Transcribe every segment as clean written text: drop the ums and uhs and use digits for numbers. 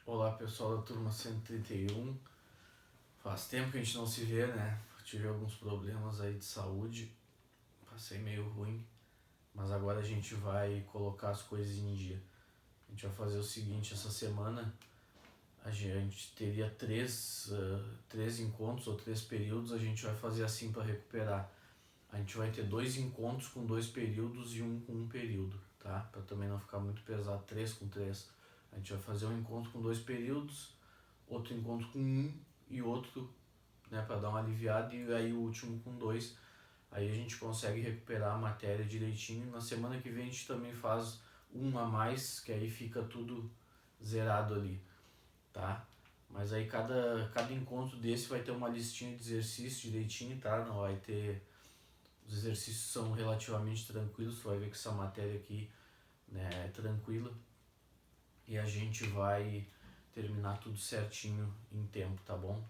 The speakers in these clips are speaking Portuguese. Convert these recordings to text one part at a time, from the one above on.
Olá pessoal da turma 131, faz tempo que a gente não se vê, né? Tive alguns problemas aí de saúde, passei meio ruim, mas agora a gente vai colocar as coisas em dia. A gente vai fazer o seguinte, essa semana a gente teria três encontros ou 3 períodos, a gente vai fazer assim para recuperar. A gente vai ter 2 encontros com 2 períodos e um com 1 período, tá? Para também não ficar muito pesado, 3 com 3. A gente vai fazer um encontro com 2 períodos, outro encontro com 1 e outro, né, para dar uma aliviada, e aí o último com 2. Aí a gente consegue recuperar a matéria direitinho. Na semana que vem a gente também faz um a mais, que aí fica tudo zerado ali, tá? Mas aí cada encontro desse vai ter uma listinha de exercícios direitinho, tá? Não vai ter... Os exercícios são relativamente tranquilos, tu vai ver que essa matéria aqui, né, é tranquila. E a gente vai terminar tudo certinho em tempo, tá bom?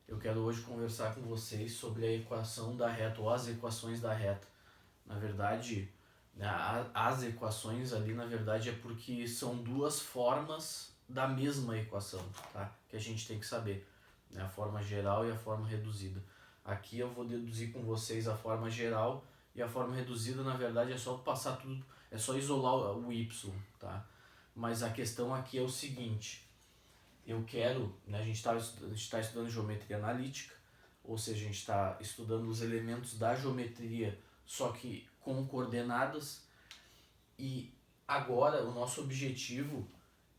Eu quero hoje conversar com vocês sobre a equação da reta, ou as equações da reta. Na verdade, né, as equações ali, na verdade, é porque são duas formas da mesma equação, tá? Que a gente tem que saber, né? A forma geral e a forma reduzida. Aqui eu vou deduzir com vocês a forma geral, e a forma reduzida, na verdade, é só passar tudo, é só isolar o y, tá? Mas a questão aqui é o seguinte: eu quero, né, a gente está estudando geometria analítica, ou seja, a gente está estudando os elementos da geometria, só que com coordenadas, e agora o nosso objetivo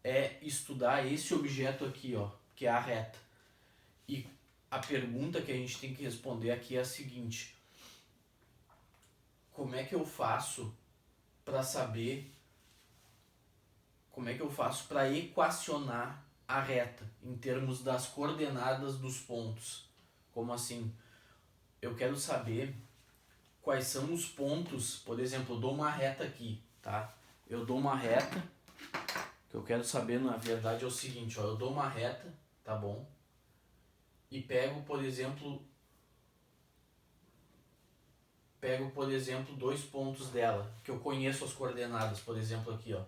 é estudar esse objeto aqui, ó, que é a reta. E a pergunta que a gente tem que responder aqui é a seguinte: como é que eu faço para saber, como é que eu faço para equacionar a reta em termos das coordenadas dos pontos? Como assim? Eu quero saber quais são os pontos. Por exemplo, eu dou uma reta aqui, tá? Eu dou uma reta, o que eu quero saber na verdade é o seguinte, ó, eu dou uma reta, tá bom? E pego, por exemplo, dois pontos dela, que eu conheço as coordenadas, por exemplo, aqui, ó.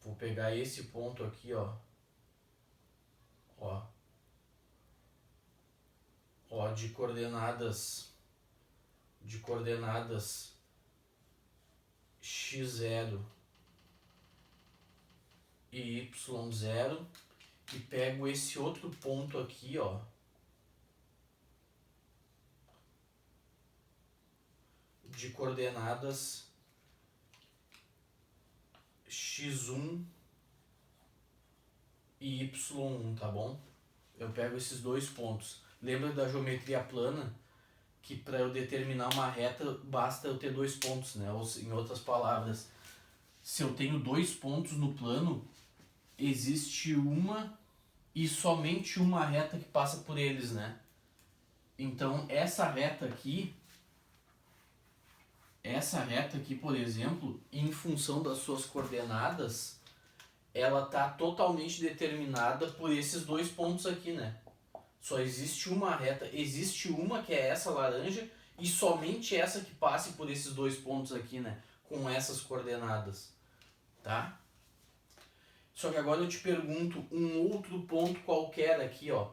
Vou pegar esse ponto aqui, ó. Ó, de coordenadas x0 e y0, e pego esse outro ponto aqui, ó, de coordenadas x1 e y1, tá bom? Eu pego esses dois pontos. Lembra da geometria plana? Que para eu determinar uma reta basta eu ter 2 pontos, né? Ou, em outras palavras, se eu tenho 2 pontos no plano, existe uma e somente uma reta que passa por eles, né? Então essa reta aqui, por exemplo, em função das suas coordenadas, ela está totalmente determinada por esses 2 pontos aqui, né? Só existe uma reta, existe uma que é essa laranja, e somente essa que passe por esses 2 pontos aqui, né? Com essas coordenadas, tá? Só que agora eu te pergunto um outro ponto qualquer aqui, ó.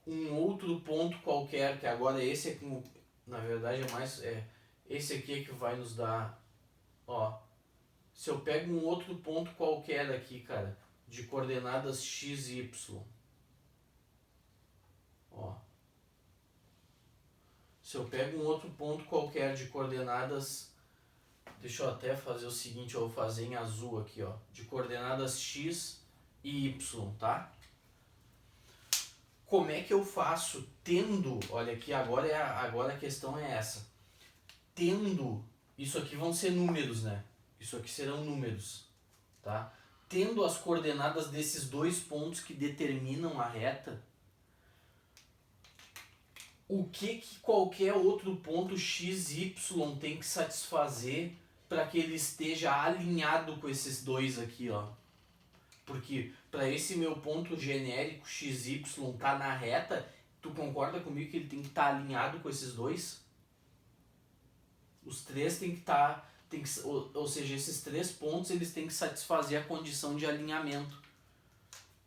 Um outro ponto qualquer, que agora esse aqui, na verdade é mais... esse aqui é que vai nos dar, ó. Se eu pego um outro ponto qualquer aqui, cara, de coordenadas x e y, ó. Se eu pego um outro ponto qualquer de coordenadas, deixa eu até fazer o seguinte, eu vou fazer em azul aqui, ó, de coordenadas x e y, tá? Como é que eu faço tendo, olha aqui, agora a questão é essa, tendo, isso aqui vão ser números, né? Isso aqui serão números, tá? Tendo as coordenadas desses 2 pontos que determinam a reta, o que qualquer outro ponto x, y tem que satisfazer para que ele esteja alinhado com esses dois aqui, ó. Porque para esse meu ponto genérico x, y tá na reta, tu concorda comigo que ele tem que estar alinhado com esses dois? Os três tem que ou seja, esses 3 pontos eles têm que satisfazer a condição de alinhamento.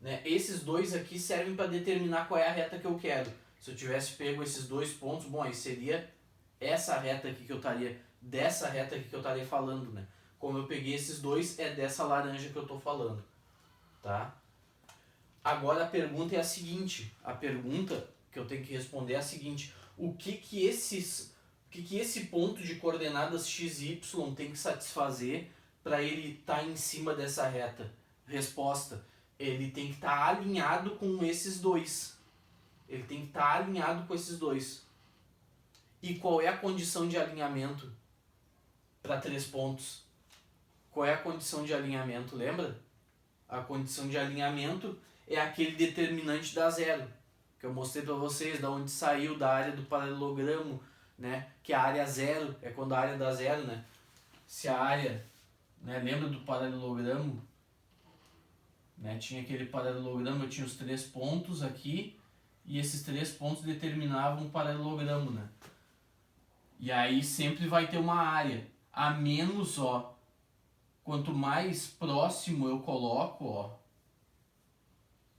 Né? Esses dois aqui servem para determinar qual é a reta que eu quero. Se eu tivesse pego esses 2 pontos, bom, aí seria essa reta aqui que eu estaria, dessa reta aqui que eu estaria falando, né? Como eu peguei esses dois, é dessa laranja que eu estou falando, tá? Agora a pergunta é a seguinte, a pergunta que eu tenho que responder é a seguinte: o que esse ponto de coordenadas x e y tem que satisfazer para ele estar em cima dessa reta? Resposta: ele tem que estar alinhado com esses dois. Ele tem que estar alinhado com esses dois. E qual é a condição de alinhamento para 3 pontos? Qual é a condição de alinhamento, lembra? A condição de alinhamento é aquele determinante da zero, que eu mostrei para vocês, da onde saiu da área do paralelogramo, né? Que a área zero é quando a área dá zero, né? Se a área, né? Lembra do paralelogramo? Né? Tinha aquele paralelogramo, eu tinha os 3 pontos aqui, e esses 3 pontos determinavam o paralelogramo, né? E aí sempre vai ter uma área, a menos, ó, quanto mais próximo eu coloco, ó,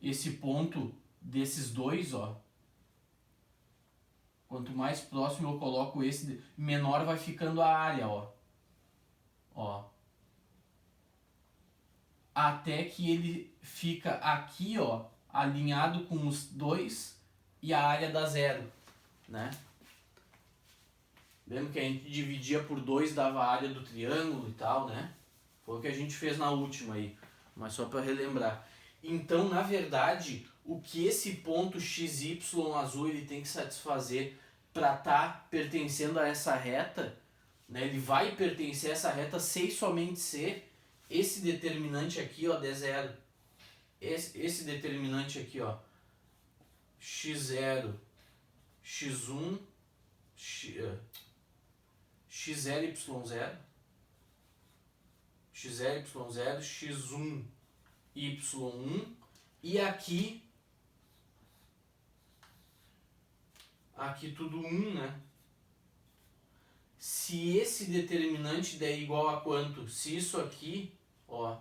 esse ponto desses dois, ó, quanto mais próximo eu coloco esse, menor vai ficando a área, ó. Ó. Até que ele fica aqui, ó, alinhado com os dois e a área dá zero, né? Lembra que a gente dividia por 2, dava a área do triângulo e tal, né? Foi o que a gente fez na última aí, mas só para relembrar. Então, na verdade, o que esse ponto XY azul ele tem que satisfazer para estar pertencendo a essa reta, né? Ele vai pertencer a essa reta se e somente se esse determinante aqui, ó, der zero. Esse determinante aqui, ó, x0, x1, x0, y0, x0, y0, x1, y1 e aqui tudo 1, né? Se esse determinante der igual a quanto? Se isso aqui, ó,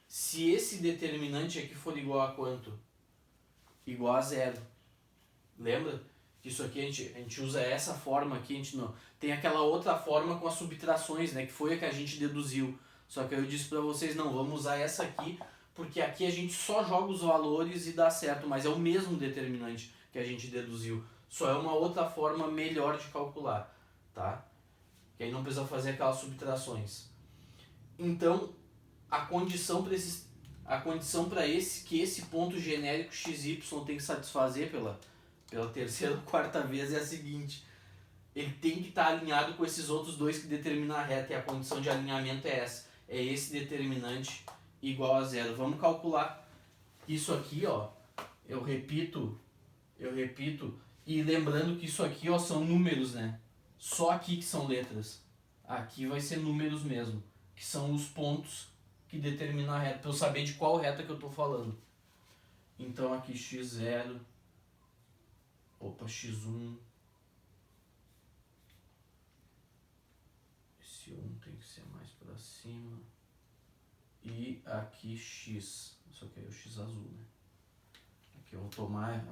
se esse determinante aqui for igual a quanto? Igual a zero. Lembra? Que isso aqui a gente usa essa forma aqui, a gente não tem aquela outra forma com as subtrações, né? Que foi a que a gente deduziu. Só que eu disse para vocês, não, vamos usar essa aqui, porque aqui a gente só joga os valores e dá certo, mas é o mesmo determinante que a gente deduziu. Só é uma outra forma melhor de calcular, tá? Que aí não precisa fazer aquelas subtrações. Então, a condição para que esse ponto genérico XY tem que satisfazer pela terceira ou quarta vez é a seguinte: ele tem que estar alinhado com esses outros dois que determinam a reta, e a condição de alinhamento é essa. É esse determinante igual a zero. Vamos calcular isso aqui, ó. Eu repito, e lembrando que isso aqui, ó, são números, né? Só aqui que são letras. Aqui vai ser números mesmo, que são os pontos que determinam a reta, para eu saber de qual reta que eu estou falando. Então aqui x0, x1, esse 1 tem que ser mais para cima, e aqui x, só que aí é o x azul, né?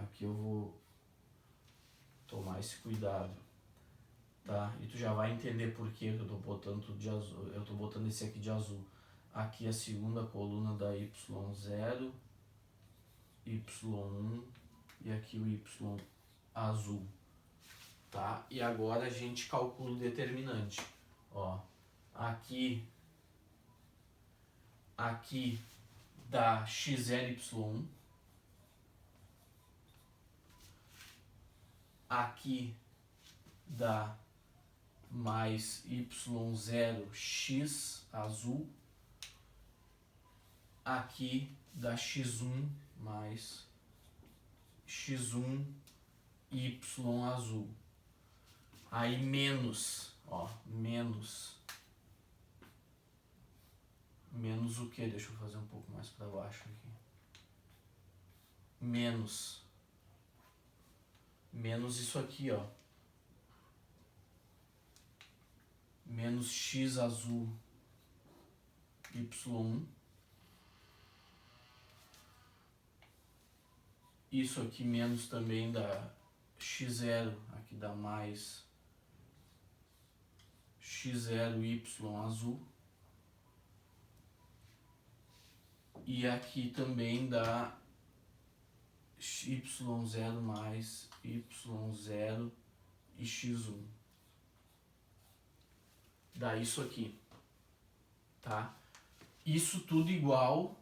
Aqui eu vou tomar esse cuidado, tá? E tu já vai entender por que eu tô botando tudo de azul, eu tô botando esse aqui de azul. Aqui a segunda coluna da y0, y1 e aqui o y azul, tá? E agora a gente calcula o determinante, ó. Aqui dá x0, y1. Aqui dá mais y0x azul. Aqui dá x1 mais x1 y azul. Aí menos, ó, menos o que? Deixa eu fazer um pouco mais para baixo aqui. Menos isso aqui, ó. menos x azul y1. Isso aqui menos também da x0, aqui dá mais x0 y azul. E aqui também dá y0 mais y0 e x1. Dá isso aqui, tá? Isso tudo igual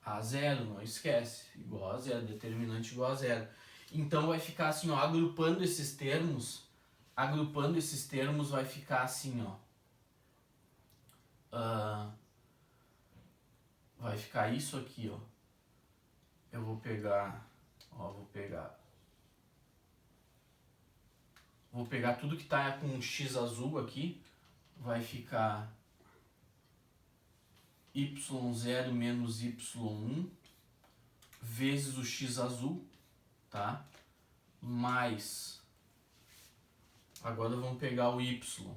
a zero, não esquece. Igual a zero, determinante igual a zero. Então vai ficar assim, ó, agrupando esses termos vai ficar assim, ó. Vai ficar isso aqui, ó. Eu vou pegar, ó, vou pegar tudo que tá com x azul aqui, vai ficar y0 menos y1 vezes o x azul, tá? Mais, agora vamos pegar o y.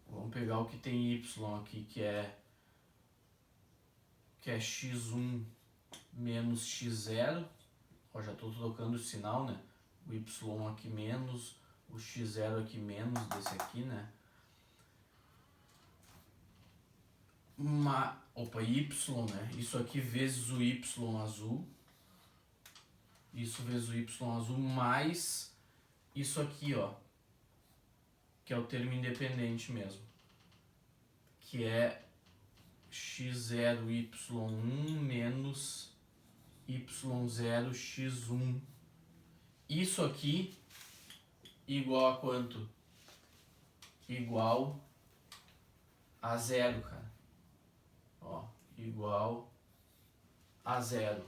Vamos pegar o que tem y aqui, que é x1 menos x0. Ó, já estou trocando o sinal, né? O y aqui menos, o x0 aqui menos desse aqui, né? Y, né? Isso aqui vezes o y azul. Isso vezes o y azul mais isso aqui, ó. Que é o termo independente mesmo. Que é x0 y1 menos y0 x1. Isso aqui igual a quanto? Igual a zero, cara. Ó, igual a zero.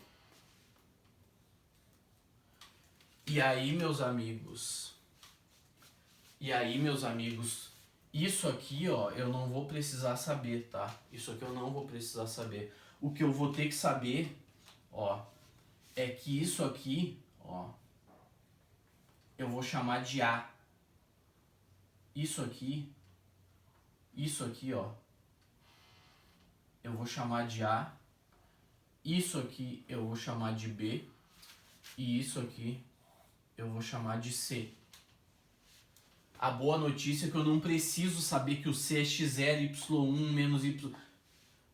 E aí, meus amigos, isso aqui, ó, eu não vou precisar saber, tá? Isso aqui eu não vou precisar saber. O que eu vou ter que saber, ó, é que isso aqui, ó, eu vou chamar de A. Isso aqui, ó, eu vou chamar de A. Isso aqui eu vou chamar de B. E isso aqui eu vou chamar de C. A boa notícia é que eu não preciso saber que o C é x0, y1 menos y.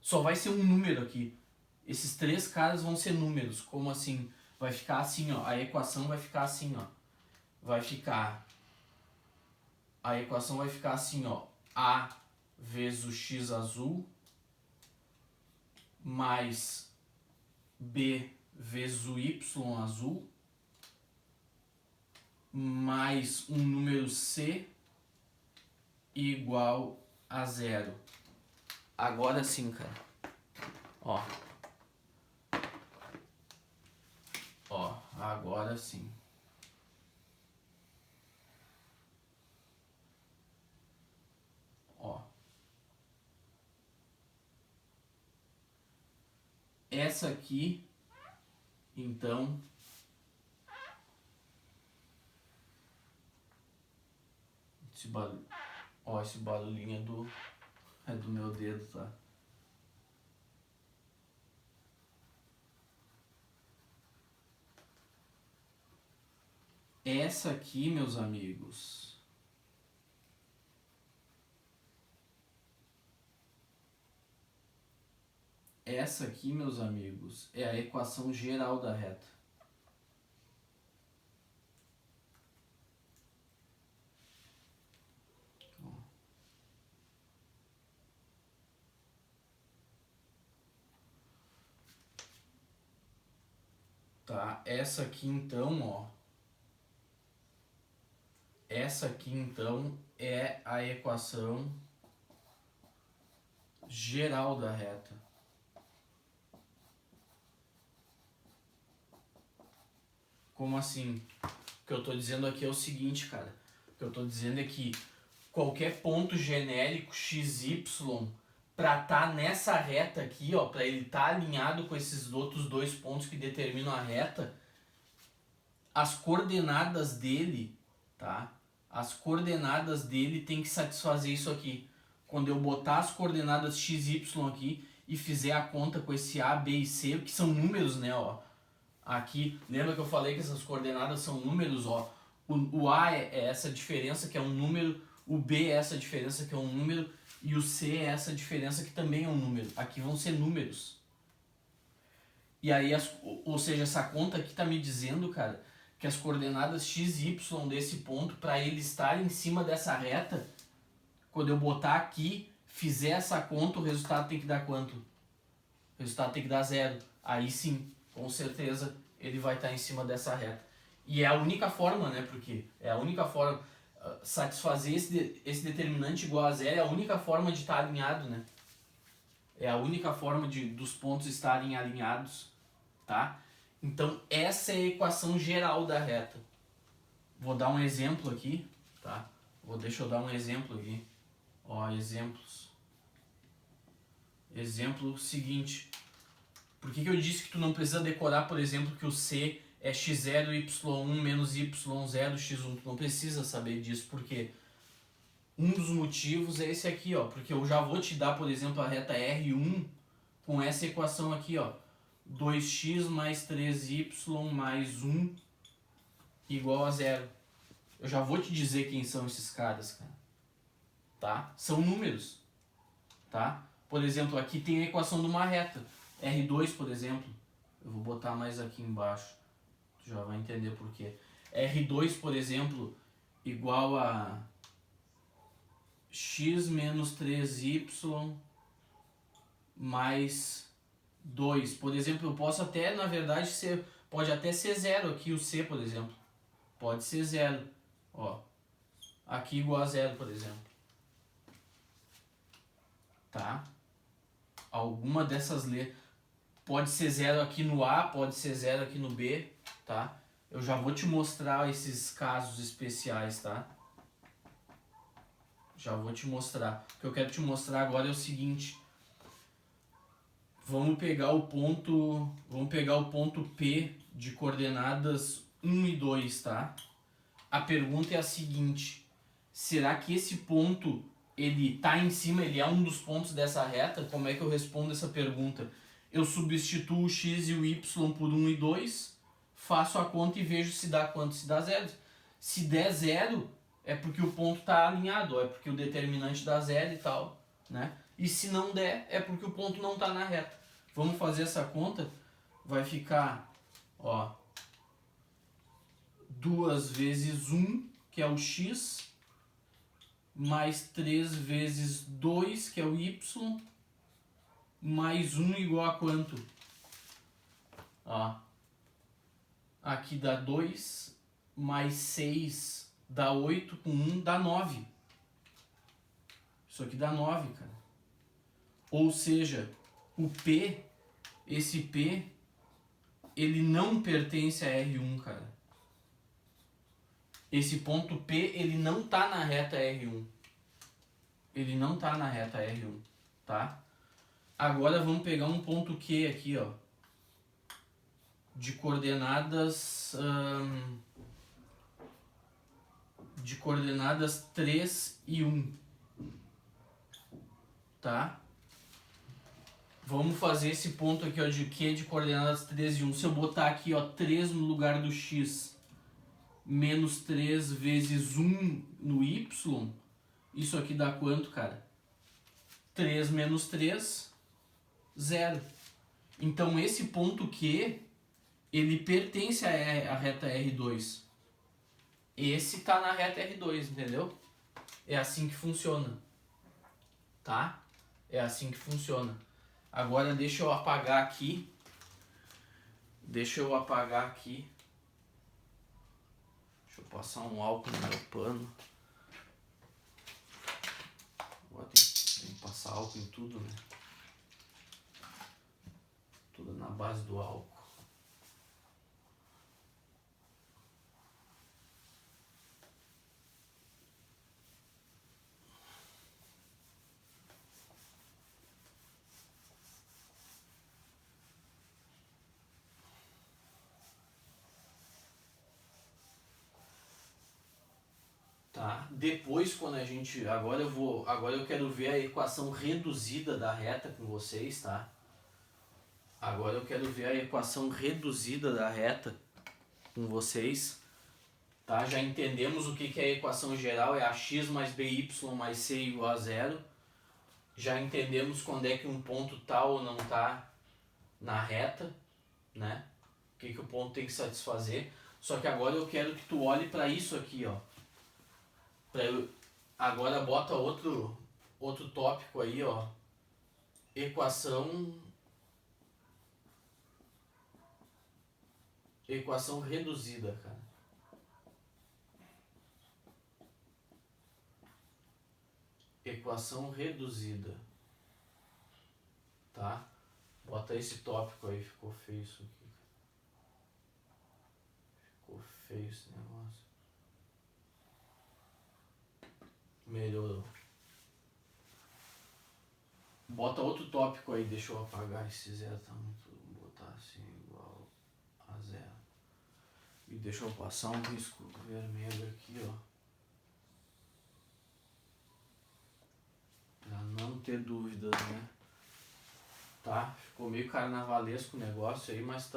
Só vai ser um número aqui. Esses três caras vão ser números. Como assim? Vai ficar assim, ó. A equação vai ficar assim, ó. A equação vai ficar assim, ó. A vezes o x azul mais B vezes o y azul mais um número C igual a zero. Agora sim, cara. Ó. Ó, agora sim. Ó. Essa aqui, então, esse barulho, ó, esse barulhinho é do meu dedo, tá? Essa aqui, meus amigos, é a equação geral da reta. Tá? Essa aqui então, ó. Essa aqui então é a equação geral da reta. Como assim? O que eu tô dizendo aqui é o seguinte, cara. O que eu tô dizendo é que qualquer ponto genérico xy para estar nessa reta aqui, ó, para ele estar alinhado com esses outros dois pontos que determinam a reta, as coordenadas dele, tá? as coordenadas dele tem que satisfazer isso aqui. Quando eu botar as coordenadas x, y aqui e fizer a conta com esse a, b e c, que são números, né, ó. Aqui, lembra que eu falei que essas coordenadas são números, ó. O a é essa diferença que é um número, o b é essa diferença que é um número e o c é essa diferença que também é um número. Aqui vão ser números. E aí, ou seja, essa conta aqui tá me dizendo, cara, que as coordenadas x e y desse ponto, para ele estar em cima dessa reta, quando eu botar aqui, fizer essa conta, o resultado tem que dar quanto? O resultado tem que dar 0. Aí sim, com certeza, ele vai estar em cima dessa reta. E é a única forma, né? Porque é a única forma, satisfazer esse determinante igual a 0 é a única forma de estar alinhado, né? É a única forma dos pontos estarem alinhados, tá? Então, essa é a equação geral da reta. Vou dar um exemplo aqui, tá? Deixa eu dar um exemplo aqui. Ó, exemplos. Exemplo seguinte. Por que eu disse que tu não precisa decorar, por exemplo, que o C é x0, y1 menos y0, x1? Tu não precisa saber disso, porque um dos motivos é esse aqui, ó. Porque eu já vou te dar, por exemplo, a reta R1 com essa equação aqui, ó. 2x mais 3y mais 1 igual a 0. Eu já vou te dizer quem são esses caras, cara. Tá? São números. Tá? Por exemplo, aqui tem a equação de uma reta. R2, por exemplo. Eu vou botar mais aqui embaixo. Tu já vai entender por quê. R2, por exemplo, igual a x menos 3y mais 2. Por exemplo, eu posso até, na verdade, pode até ser 0 aqui, o C, por exemplo. Pode ser 0. Ó, aqui igual a 0, por exemplo. Tá? Alguma dessas letras. Pode ser 0 aqui no A, pode ser 0 aqui no B, tá? Eu já vou te mostrar esses casos especiais, tá? Já vou te mostrar. O que eu quero te mostrar agora é o seguinte. Vamos pegar o ponto P de coordenadas 1 e 2, tá? A pergunta é a seguinte: será que esse ponto ele tá em cima, ele é um dos pontos dessa reta? Como é que eu respondo essa pergunta? Eu substituo o x e o y por 1 e 2, faço a conta e vejo se dá quanto, se dá 0. Se der 0, é porque o ponto está alinhado, é porque o determinante dá 0 e tal, né? E se não der, é porque o ponto não está na reta. Vamos fazer essa conta, vai ficar, ó, 2 vezes 1, que é o x, mais 3 vezes 2, que é o y, mais 1 igual a quanto? Ó, aqui dá 2, mais 6 dá 8, com 1 dá 9. Isso aqui dá 9, cara. Ou seja, o P, esse P, ele não pertence a R1, cara. Esse ponto P, ele não tá na reta R1. Ele não tá na reta R1, tá? Agora vamos pegar um ponto Q aqui, ó. De coordenadas... de coordenadas 3 e 1. Tá? Vamos fazer esse ponto aqui, ó, de Q de coordenadas 3 e 1. Se eu botar aqui, ó, 3 no lugar do x, menos 3 vezes 1 no y, isso aqui dá quanto, cara? 3 menos 3, 0. Então esse ponto Q, ele pertence à reta R2. Esse tá na reta R2, entendeu? É assim que funciona. Tá? É assim que funciona. Agora deixa eu apagar aqui. Deixa eu passar um álcool no meu pano. Agora tem que passar álcool em tudo, né? Tudo na base do álcool. Tá? depois quando a gente, agora eu quero ver a equação reduzida da reta com vocês, tá? Agora eu quero ver a equação reduzida da reta com vocês, tá? Já entendemos o que é a equação geral, é a x mais by mais c igual a zero. Já entendemos quando é que um ponto tá ou não tá na reta, né? O que o ponto tem que satisfazer. Só que agora eu quero que tu olhe para isso aqui, ó. Agora bota outro tópico aí, ó. Equação reduzida, cara. Equação reduzida. Tá? Bota esse tópico aí, ficou feio isso aqui. Ficou feio esse negócio. Melhorou. Bota outro tópico aí, deixa eu apagar esse zero, tá muito. Vou botar assim igual a zero. E deixa eu passar um risco vermelho aqui, ó. Pra não ter dúvidas, né? Tá? Ficou meio carnavalesco o negócio aí, mas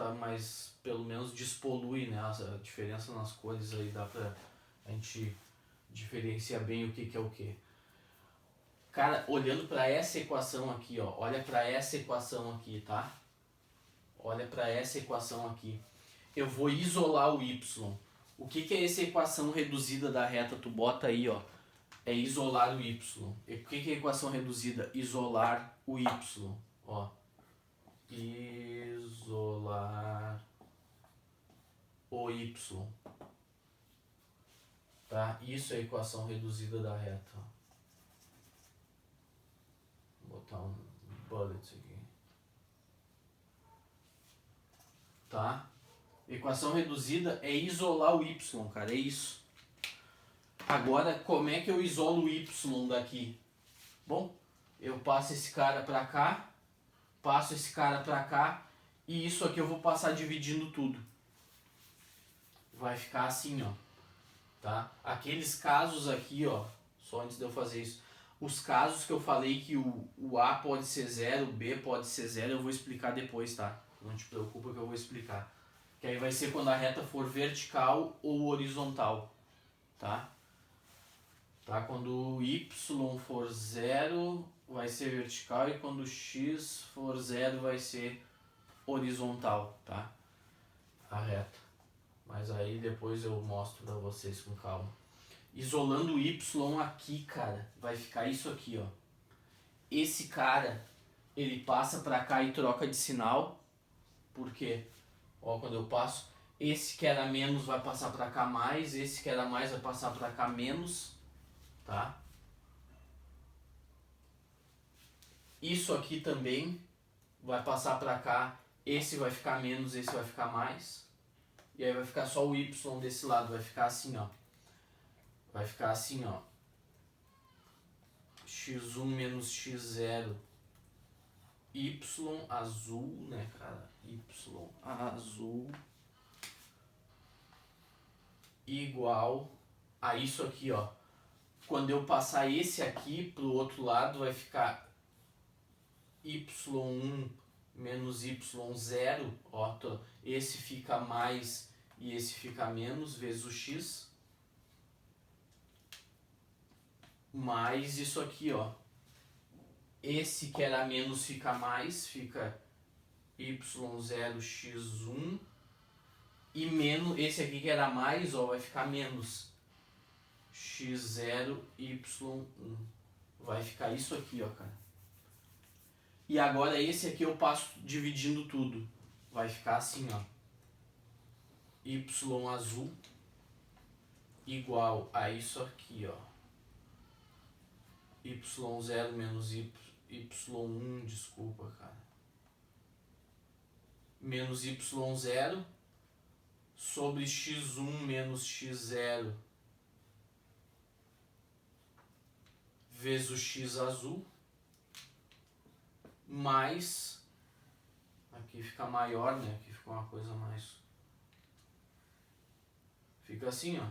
pelo menos despolui, né? A diferença nas cores aí dá pra a gente diferenciar bem o que é o que. Cara, olhando para essa equação aqui, ó, olha para essa equação aqui, tá? Olha para essa equação aqui. Eu vou isolar o y. O que é essa equação reduzida da reta? Tu bota aí, ó. É isolar o y. E o que é a equação reduzida? Isolar o y, ó. Isolar o y. Tá? Isso é a equação reduzida da reta, ó. Vou botar um bullet aqui. Tá? Equação reduzida é isolar o y, cara, é isso. Agora, como é que eu isolo o y daqui? Bom, eu passo esse cara pra cá, passo esse cara pra cá, e isso aqui eu vou passar dividindo tudo. Vai ficar assim, ó. Tá? Aqueles casos aqui, ó, só antes de eu fazer isso, os casos que eu falei que o A pode ser 0, o B pode ser 0, eu vou explicar depois, tá? Não te preocupa que eu vou explicar. Que aí vai ser quando a reta for vertical ou horizontal, tá? Tá? Quando o y for 0 vai ser vertical e quando o x for 0 vai ser horizontal, tá? A reta. Mas aí depois eu mostro pra vocês com calma. Isolando o y aqui, cara, vai ficar isso aqui, ó. Esse cara, ele passa pra cá e troca de sinal. Por quê? Ó, quando eu passo, esse que era menos vai passar pra cá mais, esse que era mais vai passar pra cá menos, tá? Isso aqui também vai passar pra cá, esse vai ficar menos, esse vai ficar mais. E aí vai ficar só o y desse lado, vai ficar assim, ó. Vai ficar assim, ó. x1 menos x0. Y azul, né, cara? Y azul igual a isso aqui, ó. Quando eu passar esse aqui pro outro lado, vai ficar y1 menos y0, ó, esse fica mais e esse fica menos, vezes o x, mais isso aqui, ó. Esse que era menos fica mais, fica y0x1, e menos, esse aqui que era mais, ó, vai ficar menos x0y1. Vai ficar isso aqui, ó, cara. E agora esse aqui eu passo dividindo tudo. Vai ficar assim, ó. Y azul igual a isso aqui, ó. y0 menos y1, desculpa, cara. Menos y0 sobre x1 menos x0 vezes o x azul, mais, aqui fica maior, né? Aqui fica uma coisa mais, fica assim, ó,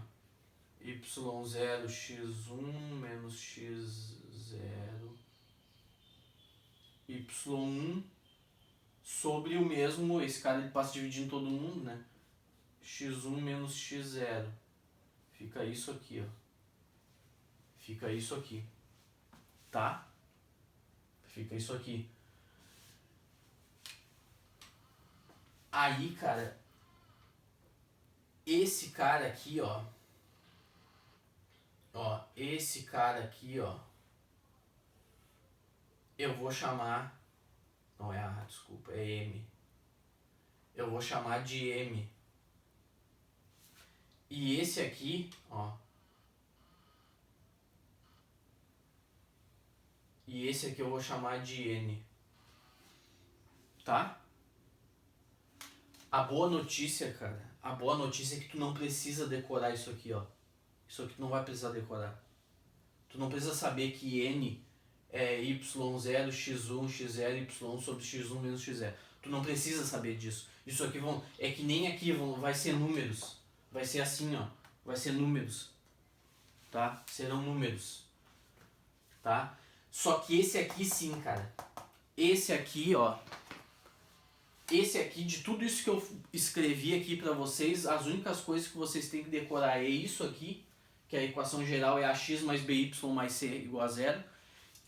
y0 x1 menos x0 y1 sobre o mesmo, esse cara ele passa dividindo todo mundo, né? x1 menos x0. Fica isso aqui, ó. Fica isso aqui. Tá? Fica isso aqui. Aí, cara, esse cara aqui, ó. Ó, esse cara aqui, ó. Eu vou chamar... Não é A, desculpa, é M. Eu vou chamar de M. E esse aqui, ó. E esse aqui eu vou chamar de N. Tá? A boa notícia, cara, a boa notícia é que tu não precisa decorar isso aqui, ó. Isso aqui tu não vai precisar decorar. Tu não precisa saber que N é y0, x1, x0, y1 sobre x1 menos x0. Tu não precisa saber disso. Isso aqui é que nem aqui vai ser números. Vai ser assim, ó. Vai ser números. Tá? Serão números. Tá? Só que esse aqui sim, cara. Esse aqui, ó. Esse aqui, de tudo isso que eu escrevi aqui pra vocês, as únicas coisas que vocês têm que decorar é isso aqui, que a equação geral é ax mais by mais c igual a 0.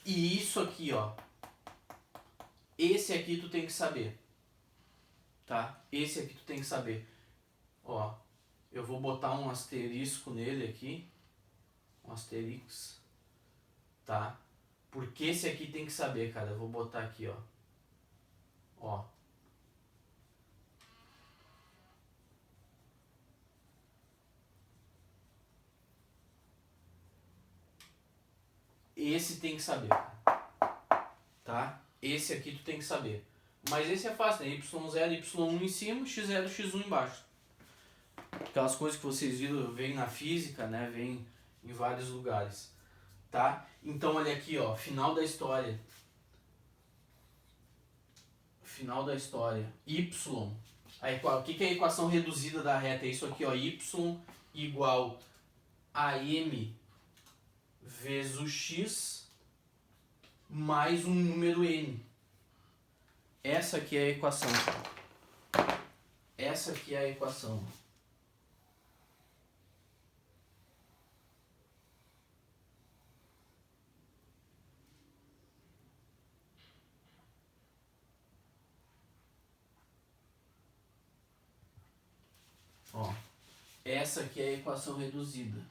E isso aqui, ó. Esse aqui tu tem que saber. Tá? Esse aqui tu tem que saber. Ó, eu vou botar um asterisco nele aqui. Um asterix. Tá? Porque esse aqui tem que saber, cara. Eu vou botar aqui, ó. Ó. Esse tem que saber, tá? Esse aqui tu tem que saber. Mas esse é fácil, né? y0, y1 em cima, x0, x1 embaixo. Aquelas coisas que vocês viram, vem na física, né? Vem em vários lugares, tá? Então olha aqui, ó, final da história. Final da história. Y. O que é a equação reduzida da reta? É isso aqui, ó. Y igual a m vezes o x mais um número n. Essa aqui é a equação. Essa aqui é a equação. Ó, essa aqui é a equação reduzida.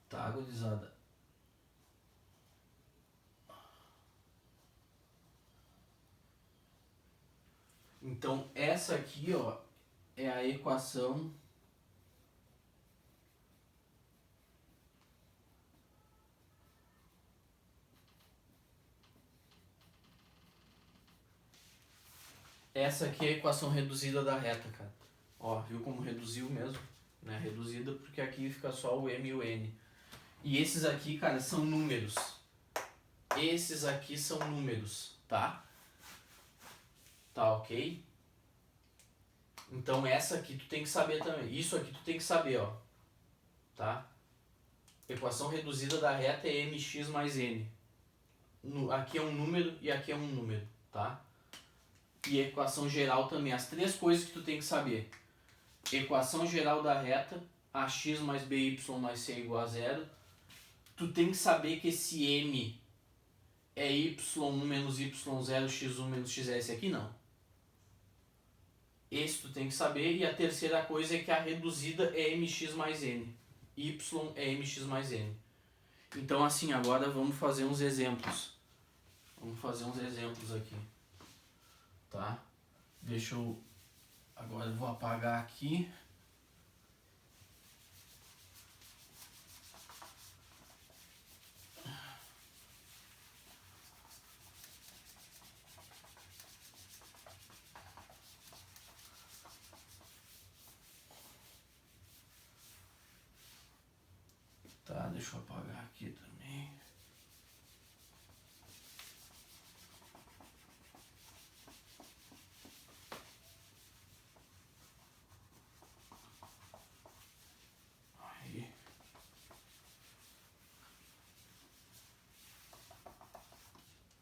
Tá, gurizada? Então, essa aqui, ó, é a equação essa aqui é a equação reduzida da reta, cara. Ó, viu como reduziu mesmo? Né? Reduzida porque aqui fica só o m e o n. E esses aqui, cara, são números. Esses aqui são números, tá? Tá ok? Então essa aqui tu tem que saber também. Isso aqui tu tem que saber, ó. Tá? Equação reduzida da reta é mx mais n. Aqui é um número e aqui é um número, tá? E equação geral também. As três coisas que tu tem que saber. Equação geral da reta, ax mais by mais c igual a 0. Tu tem que saber que esse m é y1 menos y0, x1 menos x0. Esse aqui não. Esse tu tem que saber. E a terceira coisa é que a reduzida é mx mais n. Y é mx mais n. Então assim, agora vamos fazer uns exemplos. Vamos fazer uns exemplos aqui. Tá? Deixa eu... Agora eu vou apagar aqui. deixa eu apagar aqui também.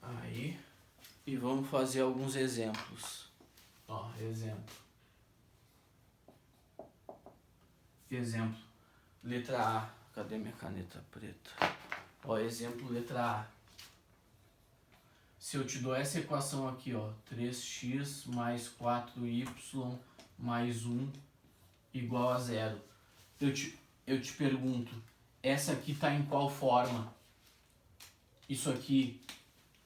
Aí. E vamos fazer alguns exemplos. Ó, exemplo. Exemplo. Letra A. Cadê minha caneta preta? Ó, exemplo, letra A. Se eu te dou essa equação aqui, ó, 3x mais 4y mais 1 igual a 0. Eu te pergunto, essa aqui tá em qual forma? Isso aqui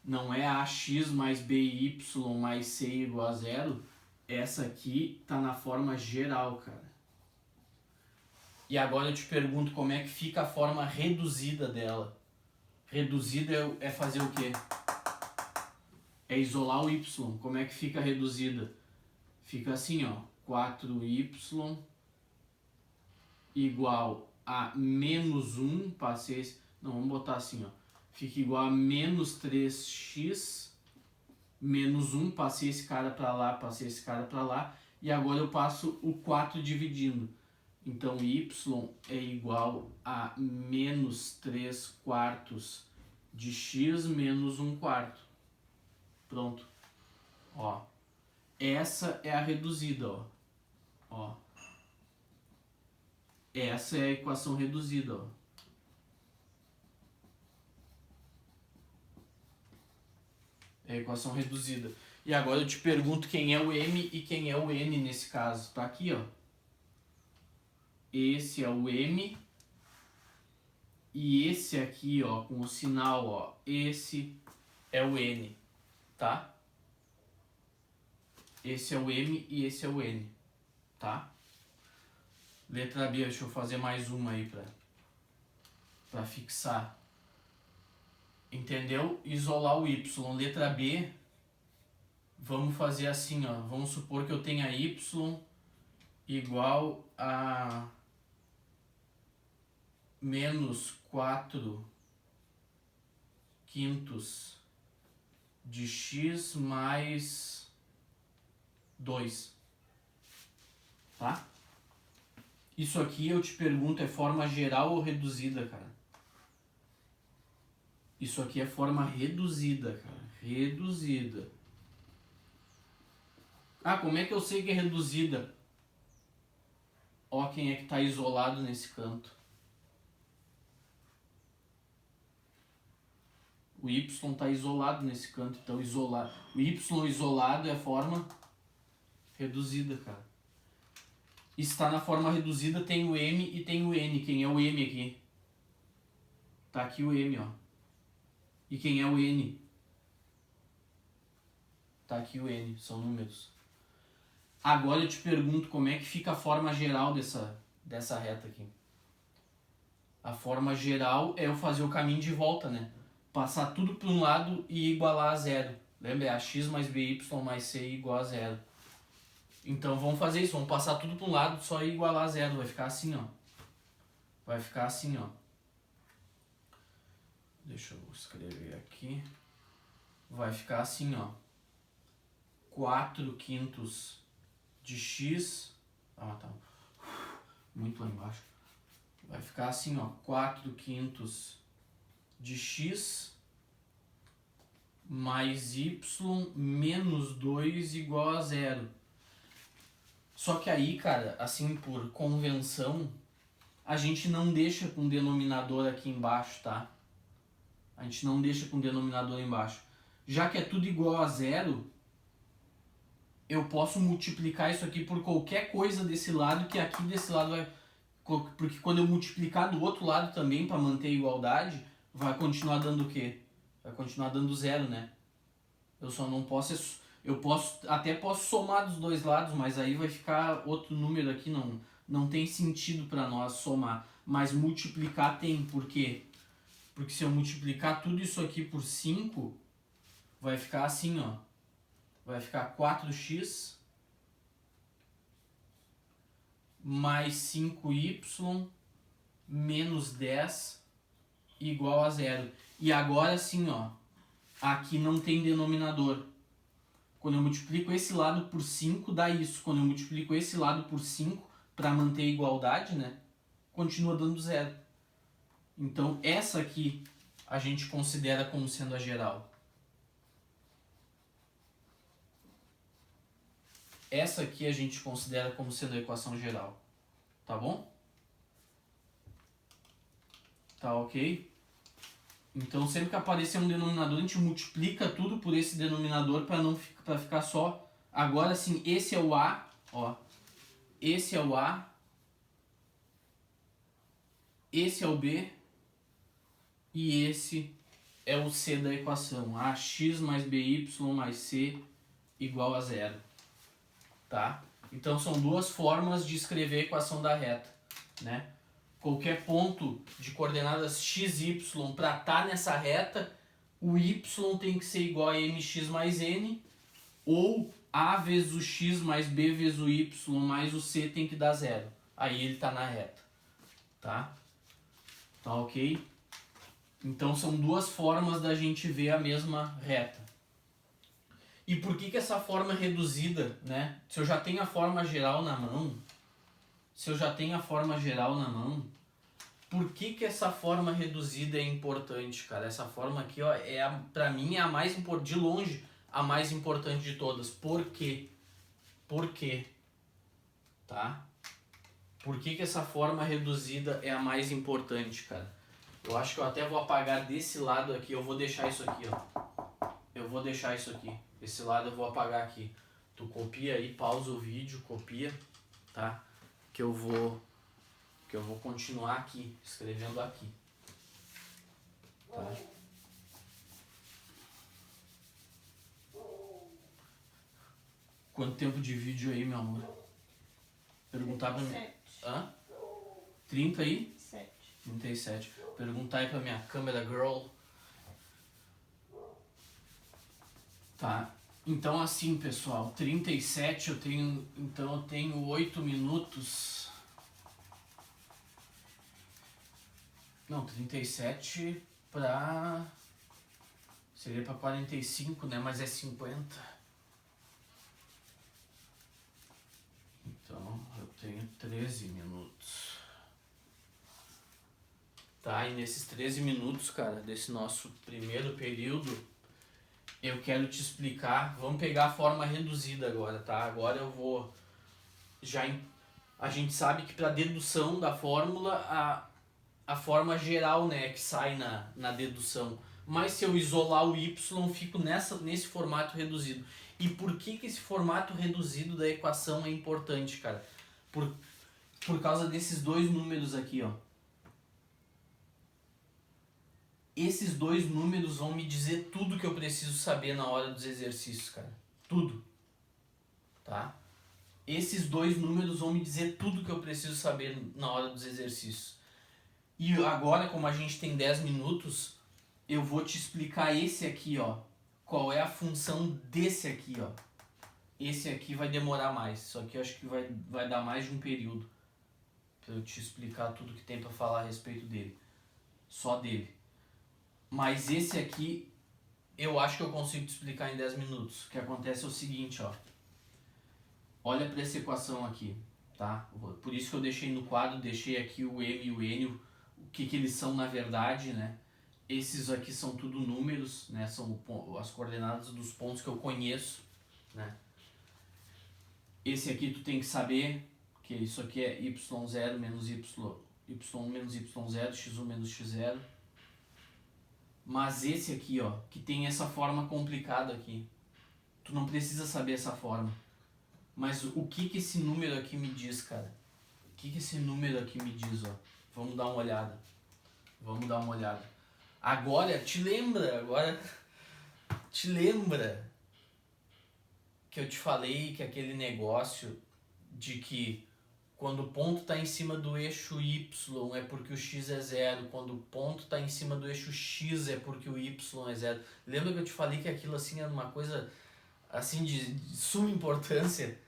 não é ax mais by mais c igual a 0? Essa aqui tá na forma geral, cara. E agora eu te pergunto como é que fica a forma reduzida dela. Reduzida é fazer o quê? É isolar o y. Como é que fica reduzida? Fica assim, ó. 4y igual a menos 1, passei esse... Não, vamos botar assim, ó. Fica igual a menos 3x menos 1, passei esse cara para lá, passei esse cara para lá. E agora eu passo o 4 dividindo. Então, y é igual a menos 3 quartos de x menos 1 quarto. Pronto. Ó. Essa é a reduzida, ó. Ó. Essa é a equação reduzida, ó. É a equação reduzida. E agora eu te pergunto quem é o m e quem é o n nesse caso. Tá aqui, ó. Esse é o m. E esse aqui, ó, com o sinal, ó. Esse é o n. Tá? Esse é o m e esse é o n. Tá? Letra B, deixa eu fazer mais uma aí pra fixar. Entendeu? Isolar o y. Letra B, vamos fazer assim, ó. Vamos supor que eu tenha y igual a menos 4 quintos de x mais 2. Tá? Isso aqui eu te pergunto, é forma geral ou reduzida, cara? Isso aqui é forma reduzida, cara. Reduzida. Ah, como é que eu sei que é reduzida? Ó, quem é que tá isolado nesse canto. O y tá isolado nesse canto, então isolado. O y isolado é a forma reduzida, cara. Está na forma reduzida, tem o m e tem o n. Quem é o m aqui? Tá aqui o m, ó. E quem é o n? Tá aqui o n, são números. Agora eu te pergunto como é que fica a forma geral dessa reta aqui. A forma geral é eu fazer o caminho de volta, né? Passar tudo para um lado e igualar a zero. Lembra? É ax mais by mais c igual a zero. Então vamos fazer isso, vamos passar tudo para um lado só e igualar a zero. Vai ficar assim, ó. Vai ficar assim, ó. Deixa eu escrever aqui. Vai ficar assim, ó. 4 quintos de x. Ah, tá. Muito lá embaixo. Vai ficar assim, ó. 4 quintos de x mais y menos 2 igual a zero. Só que aí, cara, assim, por convenção, a gente não deixa com o denominador aqui embaixo, tá? A gente não deixa com o denominador embaixo. Já que é tudo igual a zero, eu posso multiplicar isso aqui por qualquer coisa desse lado, que aqui desse lado vai... Porque quando eu multiplicar do outro lado também, para manter a igualdade, vai continuar dando o quê? Vai continuar dando zero, né? Eu só não posso... Até posso somar dos dois lados, mas aí vai ficar outro número aqui, não tem sentido para nós somar. Mas multiplicar tem, por quê? Porque se eu multiplicar tudo isso aqui por 5, vai ficar assim, ó. Vai ficar 4x mais 5y menos 10 igual a zero. E agora sim, ó, aqui não tem denominador. Quando eu multiplico esse lado por 5, dá isso. Quando eu multiplico esse lado por 5, para manter a igualdade, né, continua dando zero. Então, essa aqui a gente considera como sendo a geral. Essa aqui a gente considera como sendo a equação geral. Tá bom? Tá ok? Então, sempre que aparecer um denominador, a gente multiplica tudo por esse denominador para ficar só. Agora sim, esse é o A, ó. Esse é o A. Esse é o B. E esse é o C da equação. AX mais BY mais C igual a zero. Tá? Então, são duas formas de escrever a equação da reta, né? Qualquer ponto de coordenadas x, y para estar nessa reta, o y tem que ser igual a mx mais n, ou a vezes o x mais b vezes o y mais o c tem que dar zero. Aí ele está na reta. Tá? Tá ok? Então são duas formas da gente ver a mesma reta. E por que essa forma reduzida, né? Se eu já tenho a forma geral na mão, por que essa forma reduzida é importante, cara? Essa forma aqui, ó, pra mim é a mais importante, de longe, a mais importante de todas. Por quê? Por quê? Tá? Por que essa forma reduzida é a mais importante, cara? Eu acho que eu até vou apagar desse lado aqui, eu vou deixar isso aqui, ó. Eu vou deixar isso aqui. Esse lado eu vou apagar aqui. Tu copia aí, pausa o vídeo, copia, tá? Que eu vou continuar aqui, escrevendo aqui. Tá? Quanto tempo de vídeo aí, meu amor? Perguntar pra mim. Hã? 30 aí? 37. Perguntar aí pra minha câmera girl. Tá. Então assim, pessoal, 37 eu tenho, então eu tenho 8 minutos. Não, 37 pra... seria pra 45, né? Mas é 50. Então, eu tenho 13 minutos. Tá, e nesses 13 minutos, cara, desse nosso primeiro período, eu quero te explicar... Vamos pegar a forma reduzida agora, tá? Agora eu vou... A gente sabe que pra dedução da fórmula, a forma geral, né, que sai na dedução. Mas se eu isolar o y, fico nesse formato reduzido. E por que esse formato reduzido da equação é importante, cara? Por causa desses dois números aqui, ó. Esses dois números vão me dizer tudo que eu preciso saber na hora dos exercícios, cara. Tudo. Tá? Esses dois números vão me dizer tudo que eu preciso saber na hora dos exercícios. E agora, como a gente tem 10 minutos, eu vou te explicar esse aqui, ó. Qual é a função desse aqui, ó. Esse aqui vai demorar mais. Só que eu acho que vai dar mais de um período pra eu te explicar tudo que tem pra falar a respeito dele. Só dele. Mas esse aqui, eu acho que eu consigo te explicar em 10 minutos. O que acontece é o seguinte, ó. Olha pra essa equação aqui, tá? Por isso que eu deixei no quadro, deixei aqui o M e o N, o que eles são na verdade, né? Esses aqui são tudo números, né? São as coordenadas dos pontos que eu conheço, né? Esse aqui tu tem que saber que isso aqui é y0 menos y1 menos y0, x1 menos x0. Mas esse aqui, ó, que tem essa forma complicada aqui, tu não precisa saber essa forma. Mas o que esse número aqui me diz, cara? O que esse número aqui me diz, ó? Vamos dar uma olhada. Vamos dar uma olhada. Agora, te lembra que eu te falei que aquele negócio de que quando o ponto está em cima do eixo Y é porque o X é zero, quando o ponto está em cima do eixo X é porque o Y é zero. Lembra que eu te falei que aquilo assim era uma coisa assim de suma importância?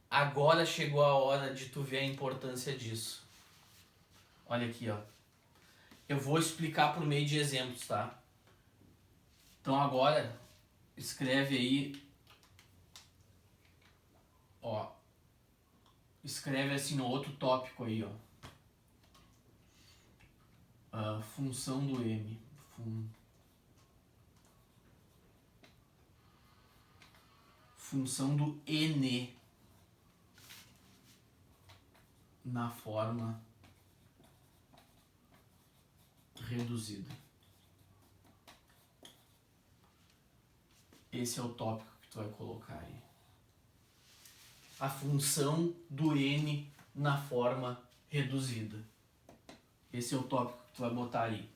Agora chegou a hora de tu ver a importância disso. Olha aqui, ó. Eu vou explicar por meio de exemplos, tá? Então agora, escreve aí, ó, escreve assim no outro tópico aí, ó. Função do M. Função do N na forma reduzida. Esse é o tópico que tu vai colocar aí. A função do N na forma reduzida. Esse é o tópico que tu vai botar aí.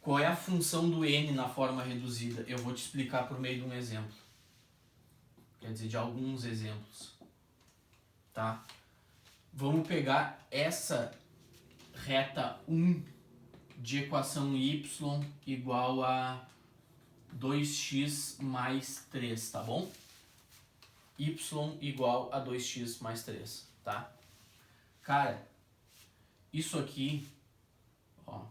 Qual é a função do N na forma reduzida? Eu vou te explicar por meio de um exemplo. Quer dizer, de alguns exemplos. Tá? Vamos pegar essa reta 1 de equação y igual a 2x mais 3, tá bom? Y igual a 2x mais 3, tá? Cara, isso aqui, ó,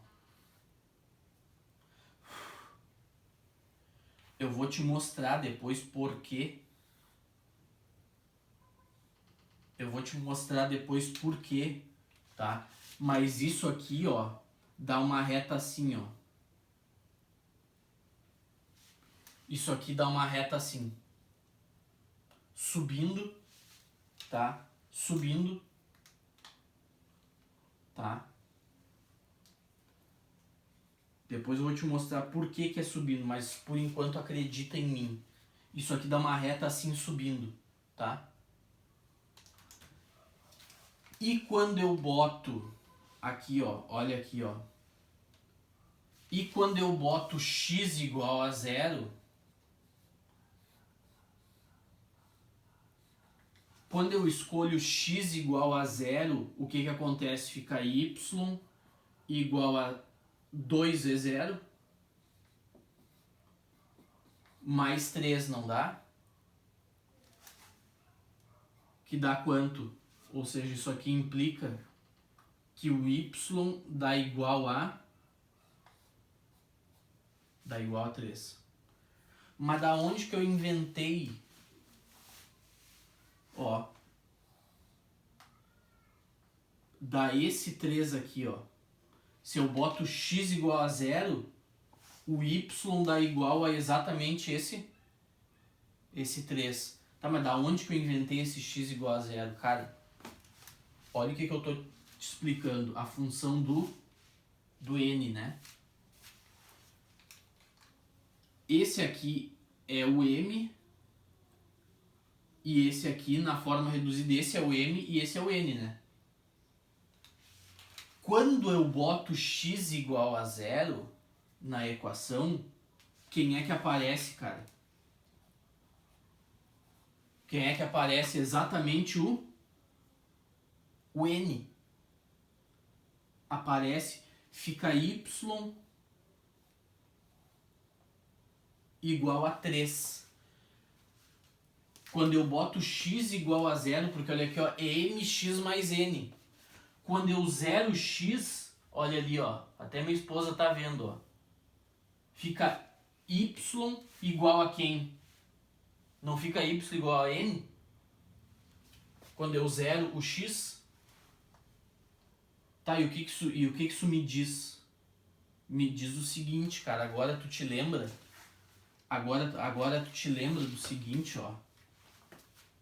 eu vou te mostrar depois por quê. Tá? Mas isso aqui, ó, dá uma reta assim, ó. Isso aqui dá uma reta assim. Subindo, tá? Subindo, tá? Depois eu vou te mostrar por que é subindo, mas por enquanto acredita em mim. Isso aqui dá uma reta assim subindo, tá? E quando eu boto aqui, ó, olha aqui, ó. E quando eu boto x igual a 0, quando eu escolho x igual a 0, o que acontece? Fica y igual a 2 vezes 0 mais 3, não dá? Que dá quanto? Ou seja, isso aqui implica que o y dá igual a 3. Mas da onde que eu inventei? Ó, dá esse 3 aqui, ó. Se eu boto x igual a 0, o y dá igual a exatamente esse 3. Tá, mas da onde que eu inventei esse x igual a 0? Cara, olha o que eu tô te explicando. A função do n, né? Esse aqui é o m, e esse aqui, na forma reduzida, esse é o m e esse é o n, né? Quando eu boto x igual a 0 na equação, quem é que aparece, cara? Quem é que aparece? Exatamente o n. Aparece, fica y igual a 3. Quando eu boto x igual a 0, porque olha aqui, ó, é mx mais n. Quando eu zero x, olha ali, ó, até minha esposa tá vendo, ó. Fica y igual a quem? Não fica y igual a n? Quando eu zero o x? Tá, e o que isso me diz? Me diz o seguinte, cara, agora tu te lembra? Agora tu te lembra do seguinte, ó.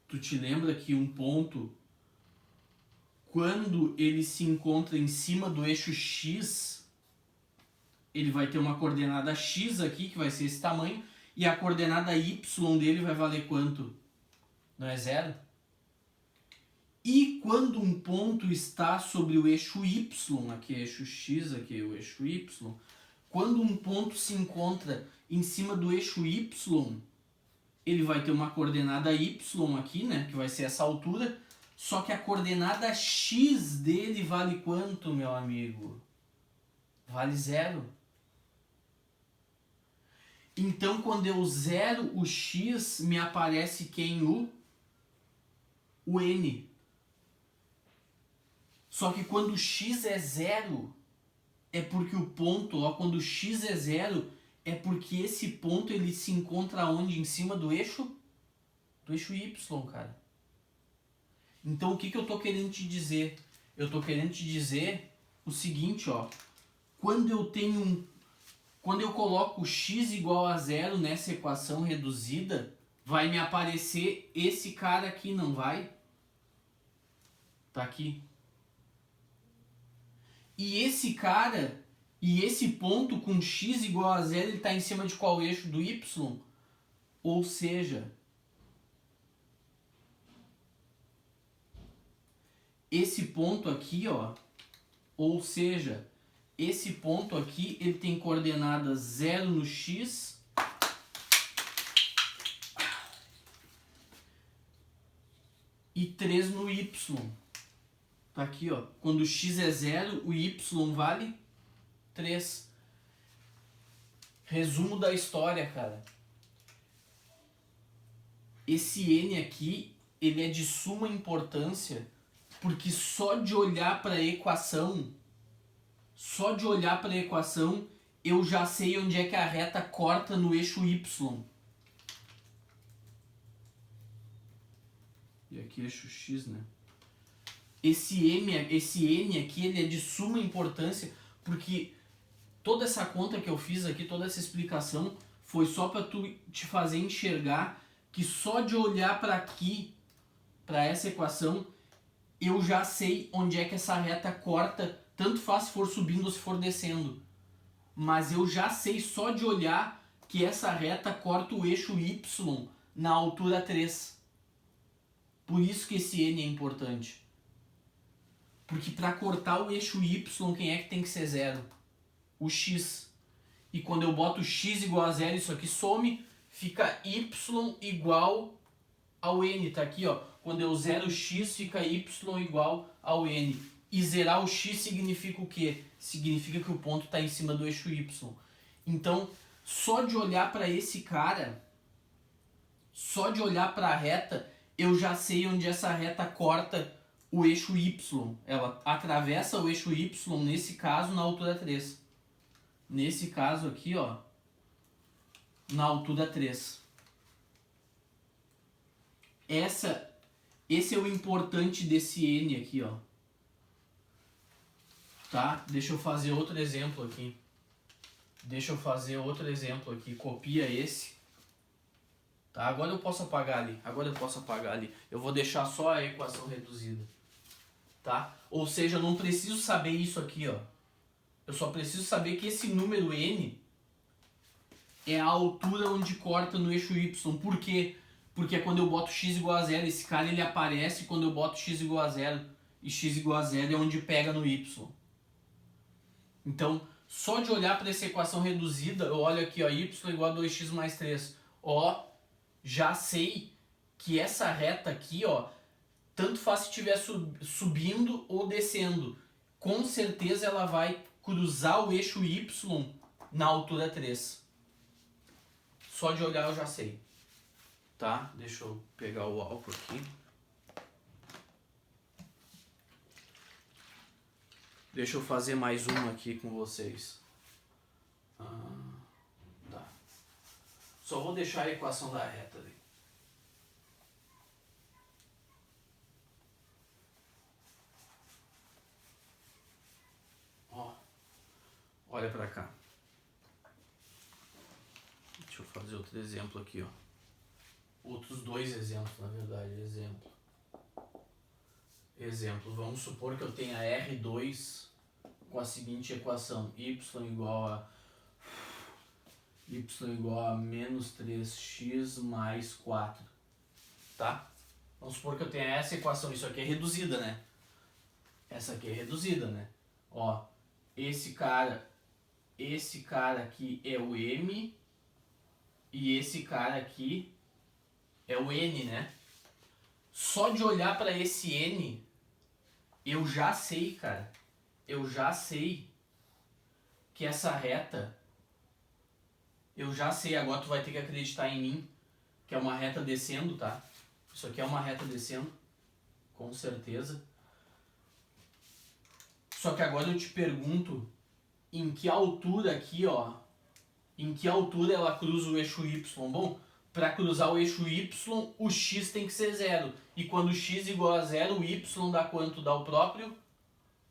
Tu te lembra que um ponto, quando ele se encontra em cima do eixo x, ele vai ter uma coordenada x aqui, que vai ser esse tamanho, e a coordenada y dele vai valer quanto? Não é 0? E quando um ponto está sobre o eixo y, aqui é o eixo x, aqui é o eixo y, quando um ponto se encontra em cima do eixo y, ele vai ter uma coordenada y aqui, né, que vai ser essa altura, só que a coordenada x dele vale quanto, meu amigo? Vale 0. Então, quando eu zero o x, me aparece quem? O n. Só que quando o x é 0, é porque o ponto, ó, quando x é 0, é porque esse ponto ele se encontra onde? Em cima do eixo? Do eixo y, cara. Então o que eu tô querendo te dizer? Eu tô querendo te dizer o seguinte, ó. Quando eu coloco x igual a 0 nessa equação reduzida, vai me aparecer esse cara aqui, não vai? Tá aqui. E esse cara, e esse ponto com x igual a 0, ele está em cima de qual eixo do y? Ou seja, esse ponto aqui, ó, ou seja, esse ponto aqui, ele tem coordenadas 0 no x e 3 no y. Tá aqui, ó. Quando o x é 0, o y vale 3. Resumo da história, cara. Esse n aqui, ele é de suma importância, porque só de olhar para a equação, eu já sei onde é que a reta corta no eixo y. E aqui eixo x, né? Esse n aqui, ele é de suma importância, porque toda essa conta que eu fiz aqui, toda essa explicação, foi só para tu te fazer enxergar que só de olhar para aqui, para essa equação, eu já sei onde é que essa reta corta, tanto faz se for subindo ou se for descendo. Mas eu já sei só de olhar que essa reta corta o eixo y na altura 3. Por isso que esse n é importante. Porque para cortar o eixo y, quem é que tem que ser 0? O x. E quando eu boto x igual a 0, isso aqui some, fica y igual ao n. Tá aqui, ó. Quando eu zero x, fica y igual ao n. E zerar o x significa o quê? Significa que o ponto está em cima do eixo y. Então, só de olhar para esse cara, só de olhar para a reta, eu já sei onde essa reta corta o eixo y. Ela atravessa o eixo y, nesse caso, na altura 3. Nesse caso aqui, ó, na altura 3. Esse é o importante desse n aqui, ó. Tá? Deixa eu fazer outro exemplo aqui. Copia esse. Tá? Agora eu posso apagar ali. Eu vou deixar só a equação reduzida. Tá? Ou seja, eu não preciso saber isso aqui, ó. Eu só preciso saber que esse número n é a altura onde corta no eixo y. Por quê? Porque é quando eu boto x igual a 0, esse cara ele aparece quando eu boto x igual a 0. E x igual a 0 é onde pega no y. Então, só de olhar para essa equação reduzida, eu olho aqui, ó, y igual a 2x mais 3. Ó, já sei que essa reta aqui, ó, tanto faz se estiver subindo ou descendo. Com certeza ela vai cruzar o eixo y na altura 3. Só de olhar eu já sei. Tá? Deixa eu pegar o álcool aqui. Deixa eu fazer mais uma aqui com vocês. Tá. Só vou deixar a equação da reta ali. Ó, olha pra cá. Deixa eu fazer outro exemplo aqui, ó. Outros dois exemplos, na verdade. Exemplo, vamos supor que eu tenha R2 com a seguinte equação: y igual a menos 3x mais 4. Tá? Vamos supor que eu tenha essa equação. Isso aqui é reduzida, né? Essa aqui é reduzida, né? Ó, esse cara aqui é o m e esse cara aqui é o n, né? Só de olhar para esse n, eu já sei, cara. Eu já sei que essa reta... Eu já sei, agora tu vai ter que acreditar em mim, que é uma reta descendo, tá? Isso aqui é uma reta descendo, com certeza. Só que agora eu te pergunto, em que altura aqui, ó, em que altura ela cruza o eixo Y. Bom, para cruzar o eixo Y, o x tem que ser 0. E quando o x é igual a 0, o y dá quanto? Dá o próprio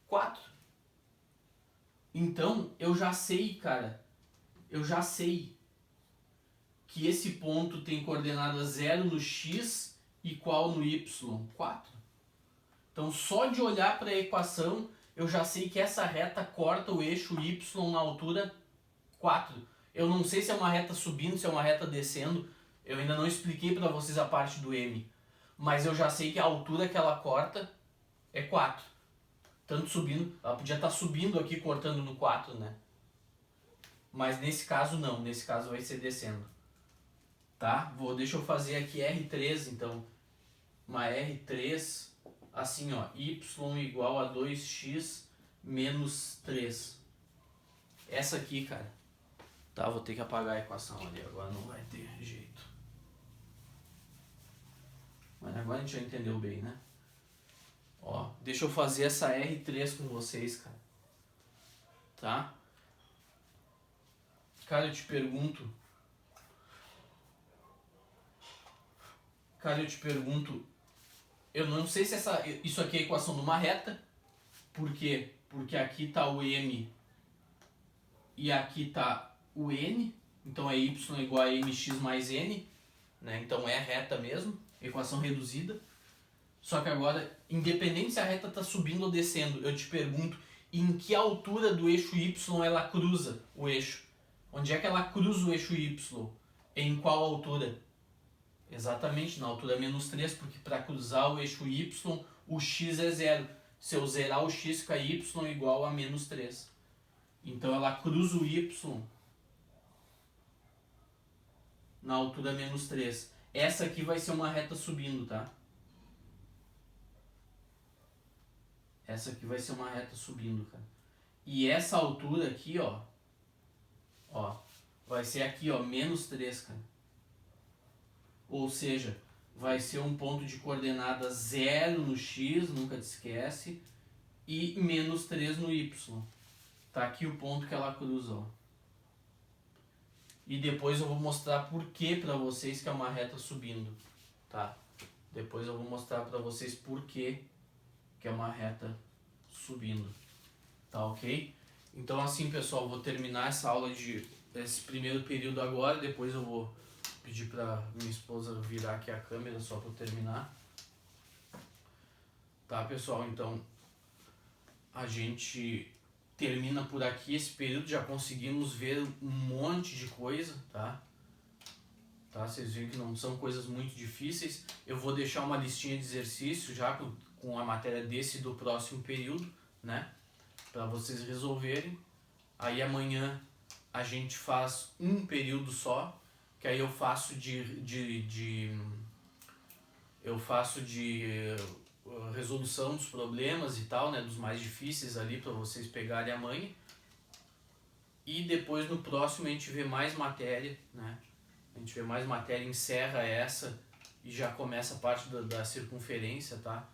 4. Então, eu já sei, cara, eu já sei que esse ponto tem coordenada 0 no x e qual no y? 4. Então, só de olhar para a equação, eu já sei que essa reta corta o eixo y na altura 4. Eu não sei se é uma reta subindo, se é uma reta descendo. Eu ainda não expliquei para vocês a parte do m. Mas eu já sei que a altura que ela corta é 4. Tanto subindo, ela podia estar subindo aqui, cortando no 4, né? Mas nesse caso não, nesse caso vai ser descendo. Tá? Deixa eu fazer aqui R3, então. Uma R3, assim ó, y igual a 2x menos 3. Essa aqui, cara. Tá, vou ter que apagar a equação ali, agora não vai ter jeito. Mas agora a gente já entendeu bem, né? Ó, deixa eu fazer essa R3 com vocês, cara. Tá? Cara, eu te pergunto, eu não sei se isso aqui é a equação de uma reta. Por quê? Porque aqui está o m e aqui está o n. Então é y igual a mx mais n, né? Então é reta mesmo, equação reduzida. Só que agora, independente se a reta está subindo ou descendo, eu te pergunto em que altura do eixo y ela cruza o eixo. Onde é que ela cruza o eixo y? Em qual altura? Exatamente, na altura menos 3, porque para cruzar o eixo y, o x é 0. Se eu zerar o x, fica y igual a menos 3. Então ela cruza o y na altura menos 3. Essa aqui vai ser uma reta subindo, tá? Essa aqui vai ser uma reta subindo, cara. E essa altura aqui, ó, vai ser aqui, ó, menos 3, cara. Ou seja, vai ser um ponto de coordenada 0 no x, nunca te esquece, e menos 3 no y. Tá aqui o ponto que ela cruza, ó. E depois eu vou mostrar por que pra vocês que é uma reta subindo, tá? Depois eu vou mostrar pra vocês por que é uma reta subindo, tá ok? Então assim, pessoal, vou terminar essa aula esse primeiro período agora, depois eu vou pedir pra minha esposa virar aqui a câmera só pra eu terminar. Tá, pessoal? Então a gente termina por aqui esse período, já conseguimos ver um monte de coisa, tá? Vocês viram que não são coisas muito difíceis. Eu vou deixar uma listinha de exercícios já com a matéria desse e do próximo período, né? Para vocês resolverem. Aí amanhã a gente faz um período só, que aí eu faço resolução dos problemas e tal, né, dos mais difíceis ali para vocês pegarem amanhã. E depois no próximo a gente vê mais matéria, né? A gente vê mais matéria, encerra essa e já começa a parte da circunferência, tá?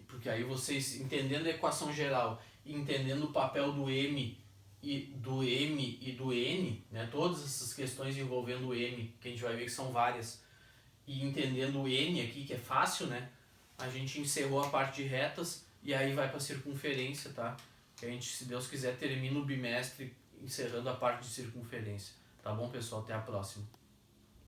Porque aí vocês, entendendo a equação geral, entendendo o papel do m e do n, né, todas essas questões envolvendo o m, que a gente vai ver que são várias, e entendendo o n aqui, que é fácil, né, a gente encerrou a parte de retas e aí vai para a circunferência, tá? Que a gente, se Deus quiser, termina o bimestre encerrando a parte de circunferência. Tá bom, pessoal? Até a próxima.